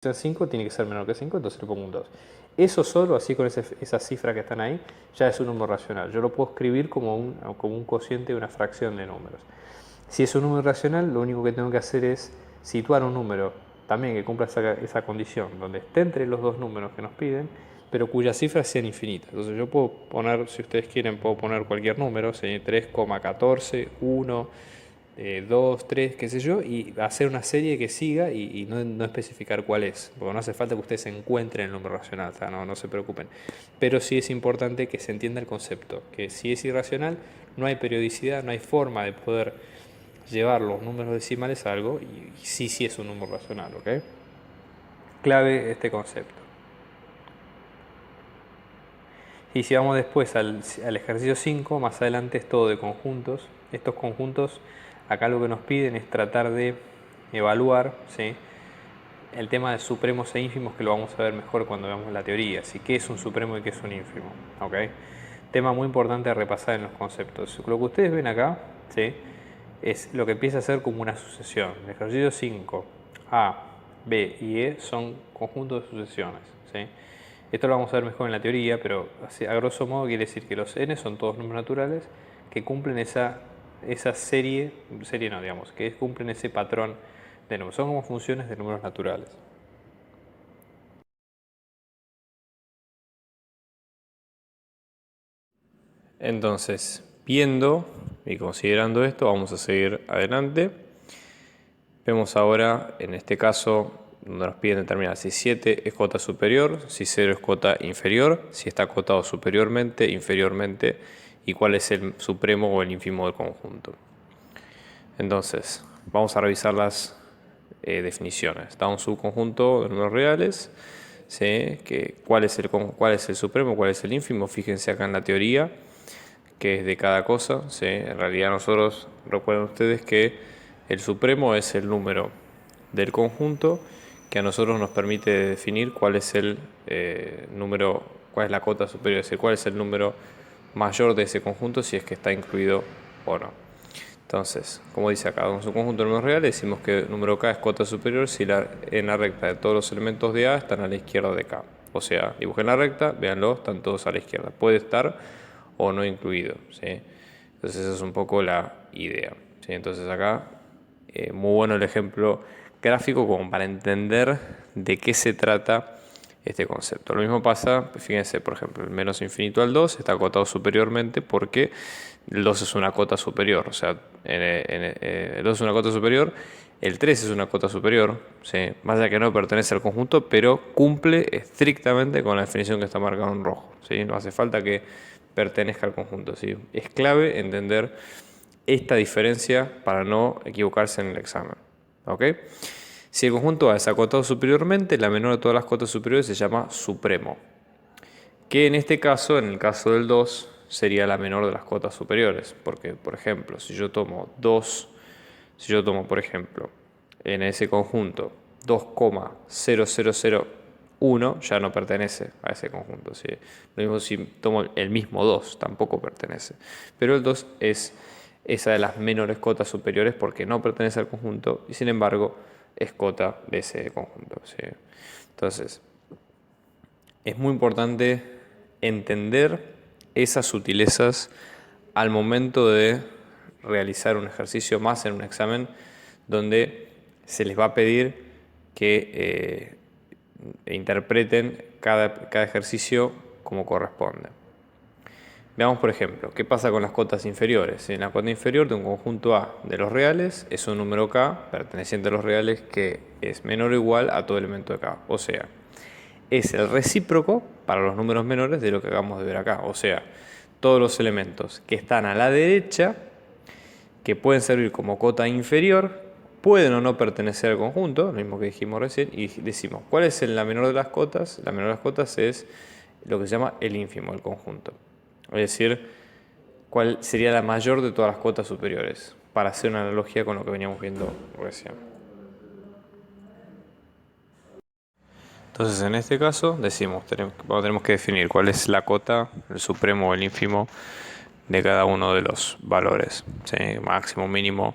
5 tiene que ser menor que 5, entonces le pongo un 2. Eso solo, así con esas cifras que están ahí, ya es un número racional. Yo lo puedo escribir como un cociente de una fracción de números. Si es un número racional, lo único que tengo que hacer es situar un número también que cumpla esa condición, donde esté entre los dos números que nos piden, pero cuyas cifras sean infinitas. Entonces yo puedo poner, si ustedes quieren, puedo poner cualquier número, 3,14, 1, 2, 3, qué sé yo, y hacer una serie que siga y no especificar cuál es, porque no hace falta que ustedes encuentren el número racional, o sea, no se preocupen. Pero sí es importante que se entienda el concepto, que si es irracional, no hay periodicidad, no hay forma de poder llevar los números decimales a algo, y sí es un número racional, ¿ok? Clave este concepto. Y si vamos después al ejercicio 5, más adelante es todo de conjuntos. Estos conjuntos, acá lo que nos piden es tratar de evaluar, ¿sí?, el tema de supremos e ínfimos, que lo vamos a ver mejor cuando veamos la teoría. Así, ¿qué es un supremo y qué es un ínfimo? ¿Ok? Tema muy importante a repasar en los conceptos. Lo que ustedes ven acá, ¿sí?, es lo que empieza a ser como una sucesión. El ejercicio 5, A, B y E son conjuntos de sucesiones, ¿sí? Esto lo vamos a ver mejor en la teoría, pero a grosso modo quiere decir que los n son todos números naturales que cumplen esa serie no, digamos, que cumplen ese patrón de números. Son como funciones de números naturales. Entonces, viendo y considerando esto, vamos a seguir adelante. Vemos ahora, en este caso, donde nos piden determinar si 7 es cota superior, si 0 es cota inferior, si está cotado superiormente, inferiormente, y cuál es el supremo o el ínfimo del conjunto. Entonces, vamos a revisar las definiciones. Da un subconjunto de números reales, ¿sí?, ¿cuál es el supremo, cuál es el ínfimo? Fíjense acá en la teoría, que es de cada cosa, ¿sí? En realidad nosotros, recuerden ustedes que el supremo es el número del conjunto que a nosotros nos permite definir cuál es el número, cuál es la cota superior, es decir, cuál es el número mayor de ese conjunto, si es que está incluido o no. Entonces, como dice acá, en su conjunto de números reales, decimos que el número k es cota superior si en la recta de todos los elementos de A están a la izquierda de k. O sea, dibujen la recta, véanlo, están todos a la izquierda. Puede estar o no incluido, ¿sí? Entonces esa es un poco la idea, ¿sí? Entonces acá, muy bueno el ejemplo gráfico como para entender de qué se trata este concepto. Lo mismo pasa, fíjense, por ejemplo, el menos infinito al 2 está acotado superiormente porque el 2 es una cota superior, o sea, el 2 es una cota superior, el 3 es una cota superior, ¿sí?, más allá que no pertenece al conjunto, pero cumple estrictamente con la definición que está marcada en rojo, ¿sí? No hace falta que pertenezca al conjunto, ¿sí? Es clave entender esta diferencia para no equivocarse en el examen, ¿ok? Si el conjunto A es acotado superiormente, la menor de todas las cotas superiores se llama supremo, que en este caso, en el caso del 2, sería la menor de las cotas superiores, porque, por ejemplo, si yo tomo, por ejemplo, en ese conjunto 2,0001, ya no pertenece a ese conjunto, ¿sí? Lo mismo si tomo el mismo 2, tampoco pertenece. Pero el 2 es esa de las menores cotas superiores porque no pertenece al conjunto y sin embargo es cota de ese conjunto, ¿sí? Entonces, es muy importante entender esas sutilezas al momento de realizar un ejercicio más en un examen donde se les va a pedir que interpreten cada ejercicio como corresponde. Veamos, por ejemplo, qué pasa con las cotas inferiores. En la cota inferior de un conjunto A de los reales es un número K perteneciente a los reales que es menor o igual a todo elemento de K. O sea, es el recíproco para los números menores de lo que acabamos de ver acá. O sea, todos los elementos que están a la derecha, que pueden servir como cota inferior, pueden o no pertenecer al conjunto, lo mismo que dijimos recién, y decimos, ¿cuál es la menor de las cotas? La menor de las cotas es lo que se llama el ínfimo del conjunto. Es decir, ¿cuál sería la mayor de todas las cotas superiores? Para hacer una analogía con lo que veníamos viendo recién. Entonces, en este caso, decimos, tenemos que definir cuál es la cota, el supremo o el ínfimo de cada uno de los valores, ¿sí? Máximo, mínimo.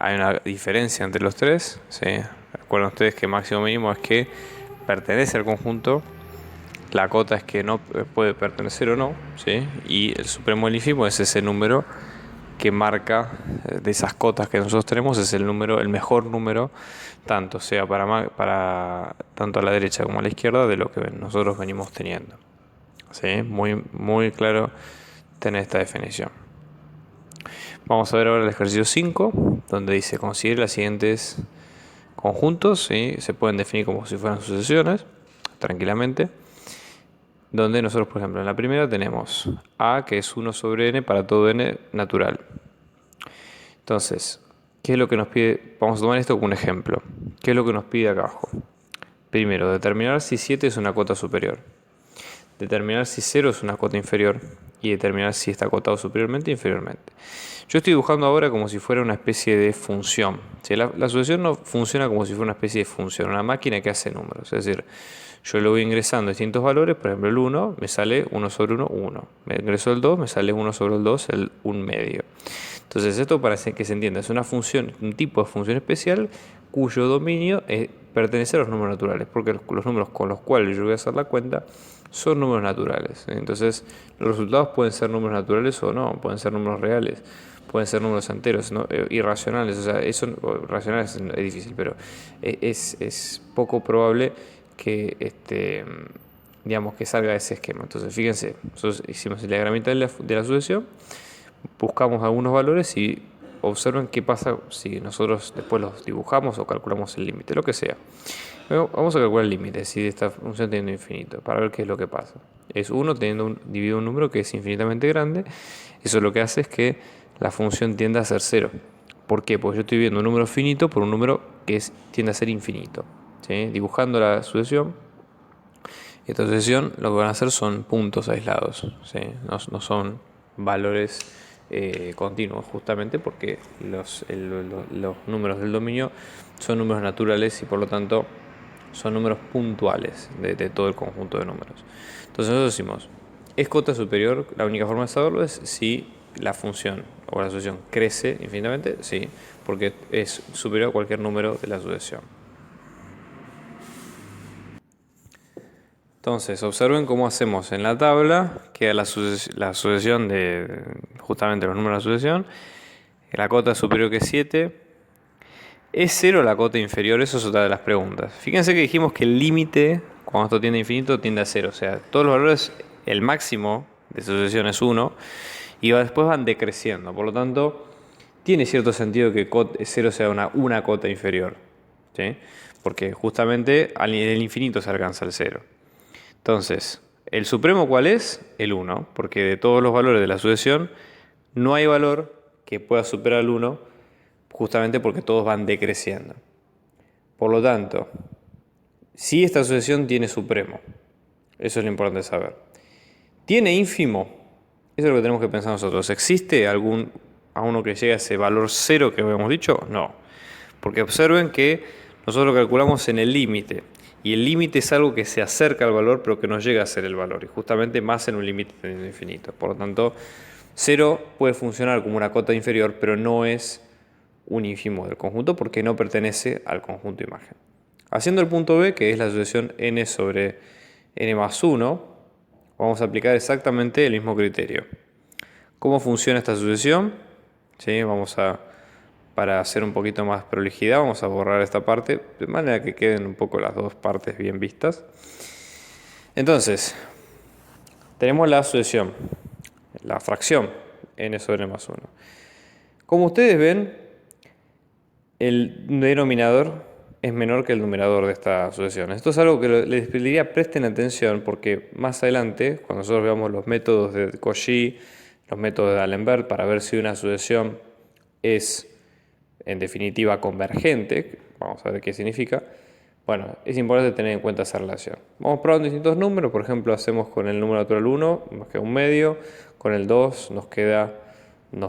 Hay una diferencia entre los tres, ¿sí? Recuerden ustedes que máximo mínimo es que pertenece al conjunto, la cota es que no puede pertenecer o no, ¿sí? Y el supremo del ínfimo es ese número que marca de esas cotas que nosotros tenemos, es el número, el mejor número, tanto sea para tanto a la derecha como a la izquierda de lo que nosotros venimos teniendo. ¿Sí? Muy claro tener esta definición. Vamos a ver ahora el ejercicio 5, donde dice considere las siguientes conjuntos, ¿sí? Se pueden definir como si fueran sucesiones, tranquilamente. Donde nosotros, por ejemplo, en la primera tenemos A, que es 1 sobre n para todo n natural. Entonces, ¿qué es lo que nos pide? Vamos a tomar esto como un ejemplo. ¿Qué es lo que nos pide acá abajo? Primero, determinar si 7 es una cota superior. Determinar si 0 es una cota inferior. Y determinar si está acotado superiormente o inferiormente. Yo estoy dibujando ahora como si fuera una especie de función. ¿Sí? La sucesión no funciona como si fuera una especie de función, una máquina que hace números. Es decir, yo le voy ingresando distintos valores, por ejemplo el 1 me sale 1 sobre 1, 1. Me ingreso el 2, me sale 1 sobre el 2, el 1 medio. Entonces esto para que se entienda, es una función, un tipo de función especial cuyo dominio pertenece a los números naturales, porque los números con los cuales yo voy a hacer la cuenta son números naturales. Entonces los resultados pueden ser números naturales o no, pueden ser números reales, pueden ser números enteros, ¿no? Irracionales. O sea, eso racionales es difícil, pero es poco probable que digamos que salga de ese esquema. Entonces fíjense, nosotros hicimos el diagramita de la sucesión, buscamos algunos valores y observen qué pasa si nosotros después los dibujamos o calculamos el límite, lo que sea. Vamos a calcular el límite, si esta función teniendo infinito, para ver qué es lo que pasa. Es 1 dividido un número que es infinitamente grande. Eso lo que hace es que la función tiende a ser 0. ¿Por qué? Porque yo estoy viendo un número finito por un número que tiende a ser infinito. ¿Sí? Dibujando la sucesión, esta sucesión lo que van a hacer son puntos aislados. ¿Sí? No son valores continuos, justamente porque los números del dominio son números naturales y por lo tanto son números puntuales de todo el conjunto de números. Entonces nosotros decimos, ¿es cota superior? La única forma de saberlo es si la función o la sucesión crece infinitamente, sí, porque es superior a cualquier número de la sucesión. Entonces, observen cómo hacemos en la tabla, queda la sucesión de justamente los números de la sucesión, la cota superior que es 7. ¿Es 0 la cota inferior? Eso es otra de las preguntas. Fíjense que dijimos que el límite, cuando esto tiende a infinito, tiende a 0. O sea, todos los valores, el máximo de sucesión es 1 y después van decreciendo. Por lo tanto, tiene cierto sentido que 0 sea una cota inferior, ¿sí? Porque justamente al del infinito se alcanza el 0. Entonces, ¿el supremo cuál es? El 1, porque de todos los valores de la sucesión no hay valor que pueda superar el 1, justamente porque todos van decreciendo. Por lo tanto, si esta sucesión tiene supremo, eso es lo importante saber. ¿Tiene ínfimo? Eso es lo que tenemos que pensar nosotros. ¿Existe a uno que llegue a ese valor 0 que habíamos dicho? No. Porque observen que nosotros lo calculamos en el límite. Y el límite es algo que se acerca al valor, pero que no llega a ser el valor. Y justamente más en un límite infinito. Por lo tanto, 0 puede funcionar como una cota inferior, pero no es un ínfimo del conjunto porque no pertenece al conjunto imagen. Haciendo el punto B, que es la sucesión n sobre n más 1, vamos a aplicar exactamente el mismo criterio. ¿Cómo funciona esta sucesión? ¿Sí? Para hacer un poquito más prolijidad, vamos a borrar esta parte, de manera que queden un poco las dos partes bien vistas. Entonces, tenemos la sucesión, la fracción n sobre n más 1. Como ustedes ven, el denominador es menor que el numerador de esta sucesión. Esto es algo que les pediría presten atención porque más adelante, cuando nosotros veamos los métodos de Cauchy, los métodos de D'Alembert, para ver si una sucesión es en definitiva convergente, vamos a ver qué significa, bueno, es importante tener en cuenta esa relación. Vamos probando distintos números, por ejemplo, hacemos con el número natural 1, nos queda 1 medio, con el 2 nos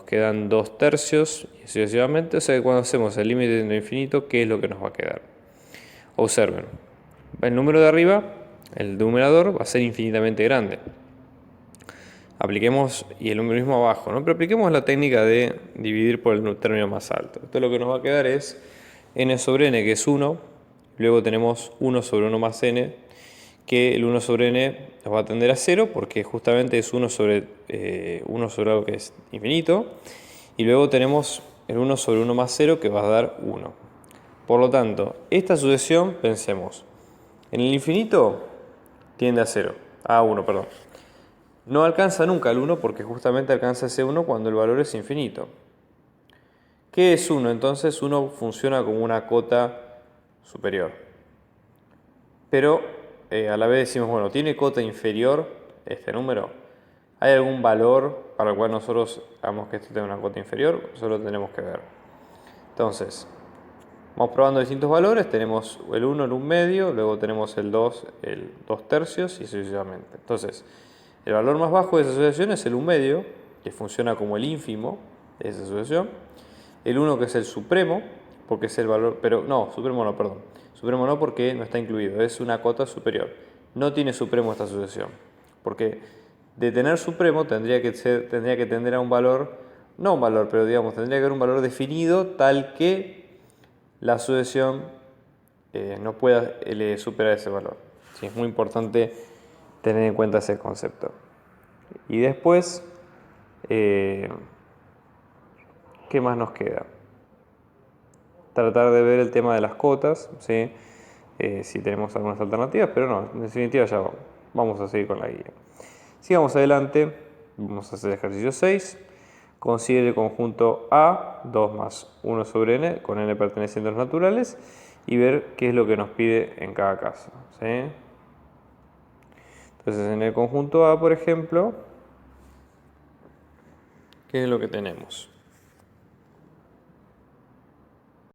quedan 2 tercios y sucesivamente. O sea que cuando hacemos el límite de infinito, ¿qué es lo que nos va a quedar? Observen, el número de arriba, el numerador, va a ser infinitamente grande. Apliquemos, y el número mismo abajo, ¿no? Pero apliquemos la técnica de dividir por el término más alto. Esto lo que nos va a quedar es n sobre n, que es 1, Luego tenemos 1 sobre 1 más n, que el 1 sobre n nos va a tender a 0 porque justamente es 1 sobre algo que es infinito. Y luego tenemos el 1 sobre 1 más 0 que va a dar 1. Por lo tanto, esta sucesión, pensemos, en el infinito tiende a 0, a 1, perdón. No alcanza nunca el 1 porque justamente alcanza ese 1 cuando el valor es infinito. ¿Qué es 1? Entonces 1 funciona como una cota superior. Pero a la vez decimos, bueno, ¿tiene cota inferior este número? ¿Hay algún valor para el cual nosotros hagamos que esto tenga una cota inferior? Eso lo tenemos que ver. Entonces, vamos probando distintos valores. Tenemos el 1 en un medio, luego tenemos el 2 tercios y sucesivamente. Entonces, el valor más bajo de esa asociación es el 1 medio, que funciona como el ínfimo de esa asociación. El 1 que es el supremo, porque es el valor, pero no, supremo no, perdón. Supremo no porque no está incluido, es una cota superior. No tiene supremo esta asociación, porque de tener supremo tendría que tender a un valor, no un valor, pero digamos, tendría que haber un valor definido tal que la asociación no pueda superar ese valor. Sí, es muy importante tener en cuenta ese concepto. Y después, ¿qué más nos queda? Tratar de ver el tema de las cotas, ¿sí? Si tenemos algunas alternativas, pero no, en definitiva ya vamos a seguir con la guía. Sigamos adelante, vamos a hacer el ejercicio 6. Considere el conjunto A, 2 más 1 sobre n, con n pertenecientes a los naturales, y ver qué es lo que nos pide en cada caso, ¿sí? Entonces en el conjunto A, por ejemplo, ¿qué es lo que tenemos?